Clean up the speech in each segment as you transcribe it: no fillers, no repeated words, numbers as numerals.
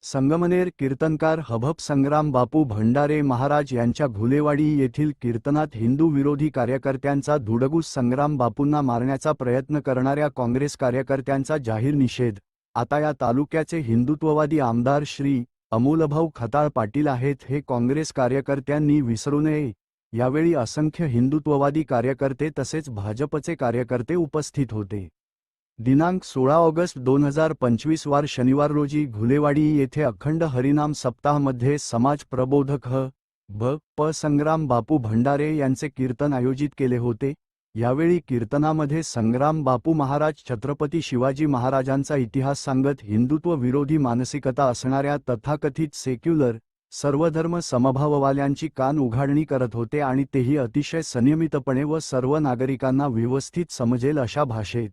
संगमनेर कीर्तनकार हभप संग्राम बापू भंडारे महाराज यांच्या घुलेवाडी येथील कीर्तनात हिंदू विरोधी कार्यकर्त्यांचा धुडगूस. संग्राम बापूंना मारण्याचा प्रयत्न करणाऱ्या काँग्रेस कार्यकर्त्यांचा जाहीर निषेध. आता या तालुक्याचे हिंदुत्ववादी आमदार श्री अमोलभाऊ खताळ पाटील आहेत हे काँग्रेस कार्यकर्त्यांनी विसरू नये. यावेळी असंख्य हिंदुत्ववादी कार्यकर्ते तसेच भाजपचे कार्यकर्ते उपस्थित होते. दिनांक 16 ऑगस्ट 2025 वार शनिवार रोजी घुलेवाडी येथे अखंड हरिनाम सप्ताहामध्ये समाज प्रबोधक ह.भ.प. संग्राम बापू भंडारे यांचे कीर्तन आयोजित केले होते. यावेळी कीर्तनामध्ये संग्राम बापू महाराज छत्रपती शिवाजी महाराजांचा इतिहास सांगत हिंदुत्व विरोधी मानसिकता असणाऱ्या तथाकथित सेक्युलर सर्वधर्म समभाववाल्यांची कान उघाडणी करत होते आणि तेही अतिशय संयमितपणे व सर्व नागरिकांना व्यवस्थित समजेल अशा भाषेत.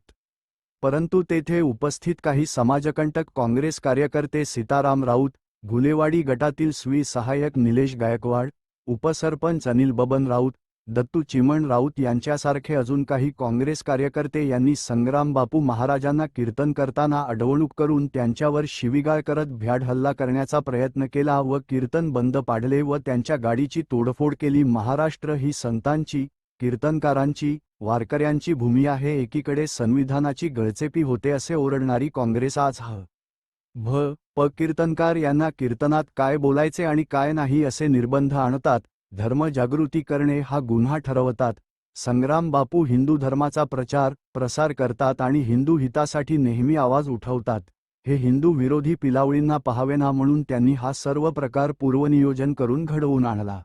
परंतु तेथे उपस्थित काही समाजकंटक काँग्रेस कार्यकर्ते सीताराम राऊत, घुलेवाडी गटातील स्वी सहाय्यक निलेश गायकवाड, उपसरपंच अनिल बबन राऊत, दत्तू चिमण राऊत यांच्यासारखे अजून काही काँग्रेस कार्यकर्ते यांनी संग्राम बापू महाराजांना कीर्तन करताना अडवणूक करून त्यांच्यावर शिवीगाळ करत भ्याड हल्ला करण्याचा प्रयत्न केला व कीर्तन बंद पाडले व त्यांच्या गाडीची तोडफोड केली. महाराष्ट्र ही संतांची, कीर्तनकारांची, वारकऱ्यांची भूमी आहे. एकीकडे संविधानाची गळचेपी होते असे ओरडणारी काँग्रेस आज ह.भ.प. कीर्तनकार यांना कीर्तनात काय बोलायचे आणि काय नाही असे निर्बंध आणतात. धर्मजागृती करणे हा गुन्हा ठरवतात. संग्राम बापू हिंदू धर्माचा प्रचार प्रसार करतात आणि हिंदू हितासाठी नेहमी आवाज उठवतात. हे हिंदू विरोधी पिलावळींना पाहावेना म्हणून त्यांनी हा सर्व प्रकार पूर्वनियोजन करून घडवून आणला.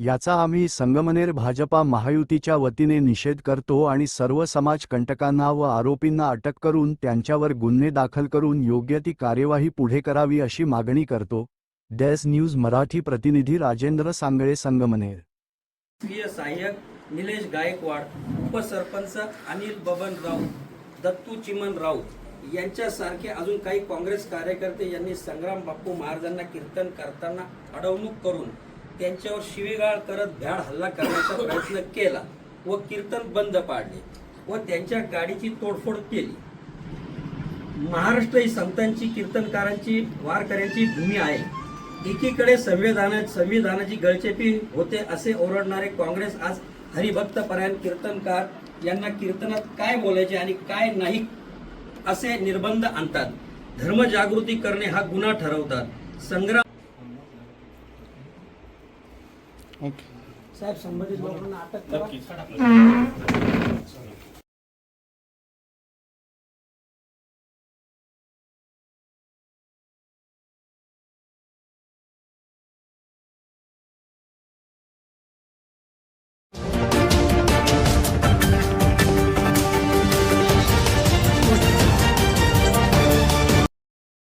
याचा आम्ही संगमनेर भाजपा महायुतीच्या वतीने निषेध करतो आणि सर्व समाजकंटकांना व आरोपींना अटक करून त्यांच्यावर गुन्हे दाखल करून योग्य ती कार्यवाही पुढे करावी अशी मागणी करतो. डेस न्यूज मराठी प्रतिनिधी राजेंद्र सांगळे, संगमनेर. सहाय्यक निलेश गायकवाड, उपसरपंच अनिल बबन राऊत, दत्तू चिमण राऊत यांच्यासारखे अजून काही काँग्रेस कार्यकर्ते यांनी संग्राम बापू महाराजांना कीर्तन करताना अडवणूक करून त्यांच्यावर शिवीगाळ करत भ्याड हल्ला करण्याचा प्रयत्न केला व कीर्तन बंद पाडले व त्यांच्या गाडीची तोडफोड केली. महाराष्ट्र ही संतांची, कीर्तनकारांची, वारकऱ्यांची भूमी आहे. एकीकडे संविधानाची गळचेपी होते असे ओरडणारे काँग्रेस आज हरिभक्तपरायण कीर्तनकार यांना कीर्तनात काय बोलायचे आणि काय नाही असे निर्बंध आणतात. धर्मजागृती करणे हा गुन्हा ठरवतात. संग्राम साहेब संबंधित लोकांना अटक करा.